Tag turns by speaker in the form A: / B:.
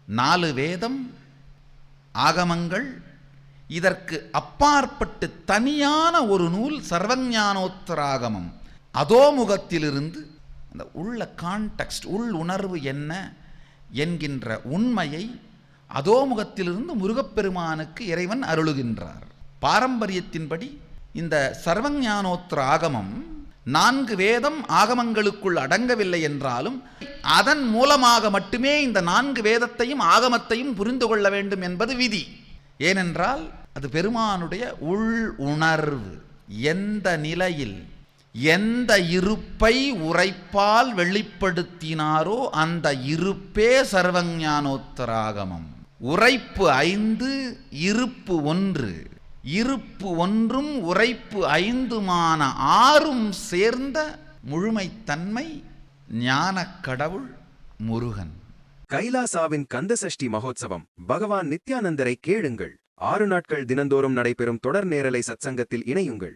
A: 4 வேதம், ஆகமங்கள், இதற்கு அப்பாற்பட்டு தனியான ஒரு நூல் சர்வஞானோத்தராகமம். அதோமுகத்திலிருந்து அந்த உள்ள கான்டெக்ஸ்ட், உள் உணர்வு என்ன என்கின்ற உண்மையை அதோமுகத்திலிருந்து முருகப்பெருமானுக்கு இறைவன் அருளுகின்றார். பாரம்பரியத்தின்படி இந்த சர்வஞானோத்தர ஆகமம் 4 வேதம் ஆகமங்களுக்குள் அடங்கவில்லை என்றாலும் அதன் மூலமாக மட்டுமே இந்த 4 வேதத்தையும் ஆகமத்தையும் புரிந்து கொள்ள வேண்டும் என்பது விதி. ஏனென்றால் அது பெருமானுடைய உள் உணர்வு. எந்த நிலையில் எந்த இருப்பை உரைப்பால் வெளிப்படுத்தினாரோ அந்த இருப்பே சர்வஞானோத்தராகமம். உரைப்பு 5, இருப்பு 1. இருப்பு 1ம் உரைப்பு 5மான 6ம் சேர்ந்த முழுமைத்தன்மை ஞானக் கடவுள் முருகன்.
B: கைலாசாவின் கந்தசஷ்டி மகோத்சவம். பகவான் நித்யானந்தரை கேளுங்கள். 6 நாட்கள் தினந்தோறும் நடைபெறும் தொடர் நேரலை சத்சங்கத்தில் இணையுங்கள்.